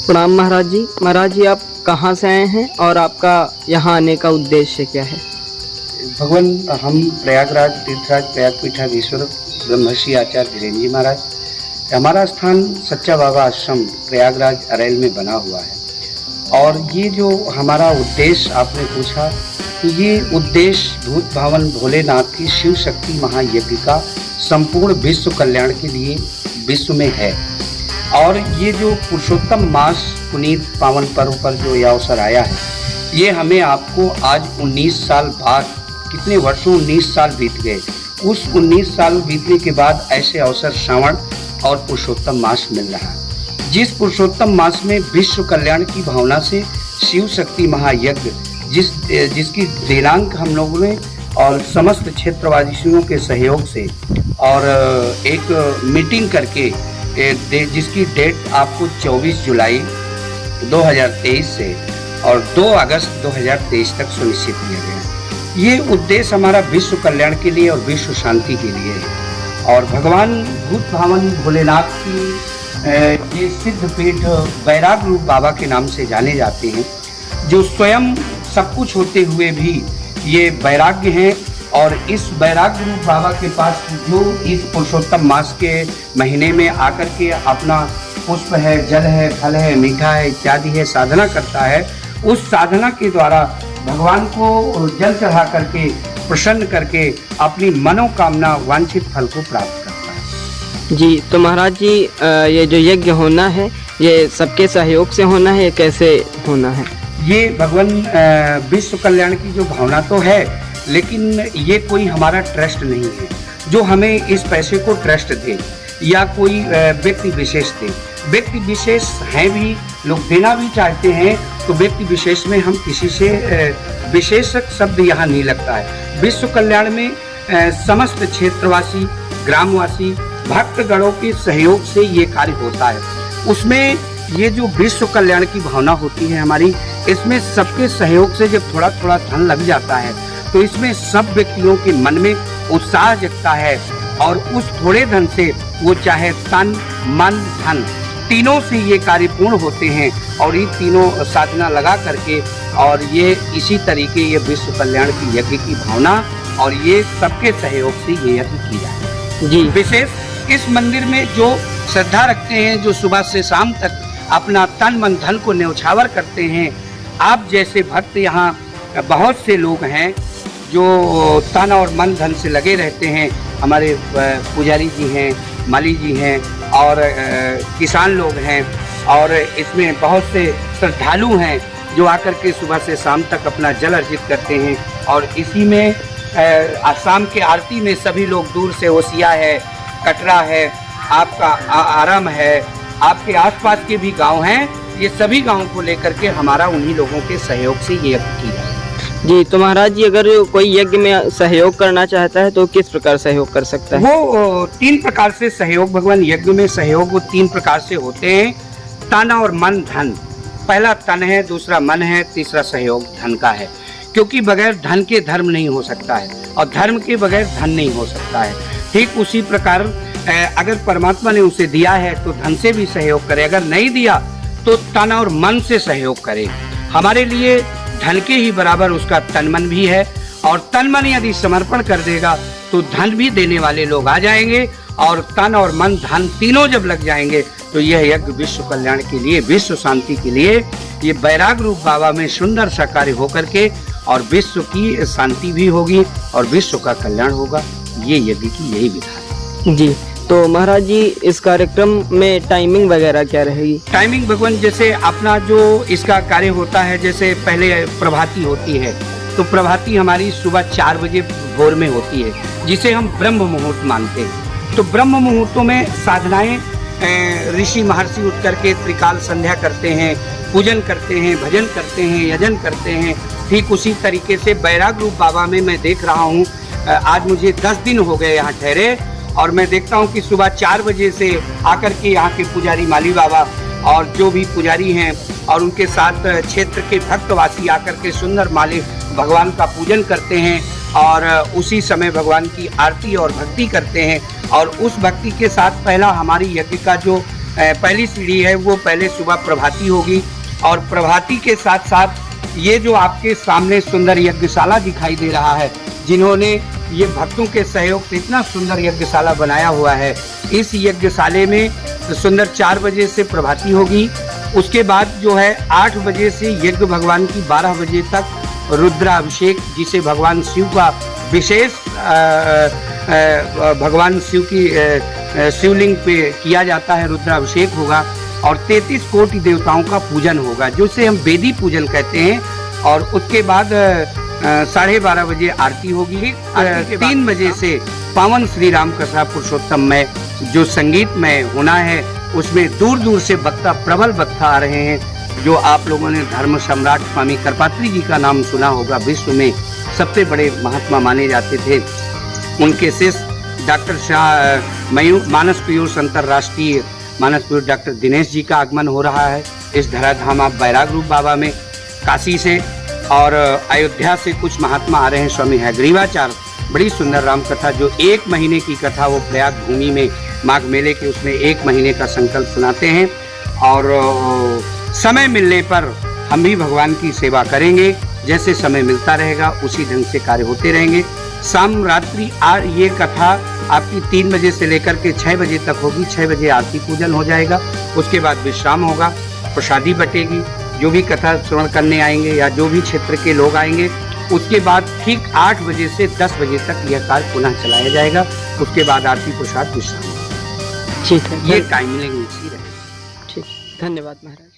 प्रणाम महाराज जी। महाराज जी, आप कहाँ से आए हैं और आपका यहाँ आने का उद्देश्य क्या है? भगवान, हम प्रयागराज तीर्थराज प्रयागपीठाधीश्वर ब्रह्मर्षि आचार्य धीरेन्द्र जी महाराज, हमारा स्थान सच्चा बाबा आश्रम प्रयागराज अरेल में बना हुआ है। और ये जो हमारा उद्देश्य आपने पूछा, तो ये उद्देश्य भूत भावन भोलेनाथ की शिव शक्ति महायज्ञ का संपूर्ण विश्व कल्याण के लिए विश्व में है। और ये जो पुरुषोत्तम मास पुनीत पावन पर्व पर जो यह अवसर आया है, ये हमें आपको आज 19 साल बाद, कितने वर्षों 19 साल बीत गए, उस 19 साल बीतने के बाद ऐसे अवसर श्रावण और पुरुषोत्तम मास मिल रहा है, जिस पुरुषोत्तम मास में विश्व कल्याण की भावना से शिव शक्ति महायज्ञ जिसकी दिनांक हम लोगों ने और समस्त क्षेत्रवासियों के सहयोग से और एक मीटिंग करके जिसकी डेट आपको 24 जुलाई 2023 से और 2 अगस्त 2023 तक सुनिश्चित किया गया है। ये उद्देश्य हमारा विश्व कल्याण के लिए और विश्व शांति के लिए है। और भगवान भूत भावन भोलेनाथ की ये सिद्ध पीठ बैराग रूप बाबा के नाम से जाने जाते हैं, जो स्वयं सब कुछ होते हुए भी ये वैराग्य हैं। और इस बैराग रूप बाबा के पास जो इस पुरुषोत्तम मास के महीने में आकर के अपना पुष्प है, जल है, फल है, मीठा है इत्यादि है साधना करता है, उस साधना के द्वारा भगवान को जल चढ़ा करके प्रसन्न करके अपनी मनोकामना वांछित फल को प्राप्त करता है। जी, तो महाराज जी, ये जो यज्ञ होना है ये सबके सहयोग से होना है, कैसे होना है? ये भगवान विश्व कल्याण की जो भावना तो है, लेकिन ये कोई हमारा ट्रस्ट नहीं है जो हमें इस पैसे को ट्रस्ट दे या कोई व्यक्ति विशेष दे। व्यक्ति विशेष हैं भी, लोग देना भी चाहते हैं, तो व्यक्ति विशेष में हम किसी से विशेषक शब्द यहाँ नहीं लगता है। विश्व कल्याण में समस्त क्षेत्रवासी, ग्रामवासी, भक्तगणों के सहयोग से ये कार्य होता है। उसमें ये जो विश्व कल्याण की भावना होती है हमारी, इसमें सबके सहयोग से जब थोड़ा थोड़ा धन लग जाता है तो इसमें सब व्यक्तियों के मन में उत्साह जगता है। और उस थोड़े धन से वो चाहे तन मन धन तीनों से ये कार्य पूर्ण होते हैं। और ये तीनों साधना लगा करके और ये इसी तरीके ये विश्व कल्याण की यज्ञ की भावना और ये सबके सहयोग से ये यज्ञ की जाती है। जी, विशेष इस मंदिर में जो श्रद्धा रखते हैं, जो सुबह से शाम तक अपना तन मन धन को न्यौछावर करते हैं, आप जैसे भक्त यहाँ बहुत से लोग हैं जो तन और मन धन से लगे रहते हैं। हमारे पुजारी जी हैं, माली जी हैं और किसान लोग हैं, और इसमें बहुत से श्रद्धालु हैं जो आकर के सुबह से शाम तक अपना जल अर्जित करते हैं। और इसी में शाम के आरती में सभी लोग दूर से ओसिया है, कटरा है, आपका आराम है, आपके आसपास के भी गांव हैं, ये सभी गांवों को लेकर के हमारा उन्हीं लोगों के सहयोग से ये यज्ञ किया है। जी, तो महाराज जी, अगर कोई यज्ञ में सहयोग करना चाहता है तो किस प्रकार सहयोग कर सकता है? वो 3 प्रकार से सहयोग, भगवान यज्ञ में सहयोग वो 3 प्रकार से होते हैं, तन और मन धन। पहला तन है, दूसरा मन है, तीसरा सहयोग धन का है। क्योंकि बगैर धन के धर्म नहीं हो सकता है और धर्म के बगैर धन नहीं हो सकता है। ठीक उसी प्रकार अगर परमात्मा ने उसे दिया है तो धन से भी सहयोग करे, अगर नहीं दिया तो तन और मन से सहयोग करे। हमारे लिए धन के ही बराबर उसका तन मन भी है, और तन मन यदि समर्पण कर देगा तो धन भी देने वाले लोग आ जाएंगे, और तन और मन धन तीनों जब लग जाएंगे तो यह यज्ञ विश्व कल्याण के लिए, विश्व शांति के लिए, ये बैराग रूप बाबा में सुंदर सा कार्य होकर के और विश्व की शांति भी होगी और विश्व का कल्याण होगा। ये यज्ञ की यही विधा है। जी, तो महाराज जी, इस कार्यक्रम में टाइमिंग वगैरह क्या रहेगी? टाइमिंग भगवान, जैसे अपना जो इसका कार्य होता है, जैसे पहले प्रभाती होती है, तो प्रभाती हमारी सुबह 4 बजे भोर में होती है, जिसे हम ब्रह्म मुहूर्त मानते हैं। तो ब्रह्म मुहूर्तों में साधनाएं ऋषि महर्षि उठ करके त्रिकाल संध्या करते हैं, पूजन करते हैं, भजन करते हैं, यजन करते हैं। ठीक उसी तरीके से बैराग रूप बाबा में मैं देख रहा हूँ, आज मुझे 10 दिन हो गए यहाँ ठहरे, और मैं देखता हूँ कि सुबह 4 बजे से आकर के यहाँ के पुजारी माली बाबा और जो भी पुजारी हैं और उनके साथ क्षेत्र के भक्तवासी आकर के सुंदर माले भगवान का पूजन करते हैं, और उसी समय भगवान की आरती और भक्ति करते हैं। और उस भक्ति के साथ पहला हमारी यज्ञ का जो पहली सीढ़ी है वो पहले सुबह प्रभाती होगी, और प्रभाती के साथ साथ ये जो आपके सामने सुंदर यज्ञशाला दिखाई दे रहा है, जिन्होंने ये भक्तों के सहयोग से इतना सुंदर यज्ञशाला बनाया हुआ है, इस यज्ञशाले में सुंदर 4 बजे से प्रभाती होगी। उसके बाद जो है 8 बजे से यज्ञ भगवान की 12 बजे तक रुद्राभिषेक, जिसे भगवान शिव का विशेष भगवान शिव की शिवलिंग पे किया जाता है, रुद्राभिषेक होगा, और 33 कोटि देवताओं का पूजन होगा, जिसे हम वेदी पूजन कहते हैं। और उसके बाद 12:30 बजे आरती होगी। 3 बजे से पावन श्री राम कथा पुरुषोत्तम में जो संगीतमय होना है, उसमें दूर दूर से वक्ता, प्रबल वक्ता आ रहे हैं, जो आप लोगों ने धर्म सम्राट स्वामी करपात्री जी का नाम सुना होगा, विश्व में सबसे बड़े महात्मा माने जाते थे। उनके शिष्य डॉक्टर मानस पीयूष अंतर्राष्ट्रीय मानस पीयूष डॉक्टर दिनेश जी का आगमन हो रहा है इस धराधाम बैराग रूप बाबा में, काशी से और अयोध्या से कुछ महात्मा आ रहे हैं। स्वामी हयग्रीवाचार्य, बड़ी सुंदर राम कथा, जो 1 महीने की कथा वो प्रयाग भूमि में माघ मेले के उसमें 1 महीने का संकल्प सुनाते हैं। और समय मिलने पर हम भी भगवान की सेवा करेंगे, जैसे समय मिलता रहेगा उसी ढंग से कार्य होते रहेंगे। शाम रात्रि ये कथा आपकी 3 बजे से लेकर के 6 बजे तक होगी। 6 बजे आरती पूजन हो जाएगा, उसके बाद विश्राम होगा, प्रसादी बटेगी। जो भी कथा श्रवण करने आएंगे या जो भी क्षेत्र के लोग आएंगे, उसके बाद ठीक 8 बजे से 10 बजे तक यह कार्य पुनः चलाया जाएगा। उसके बाद आरती प्रसाद विश्राम। ठीक है, ये टाइमिंग इसी रहेगा। ठीक, धन्यवाद महाराज।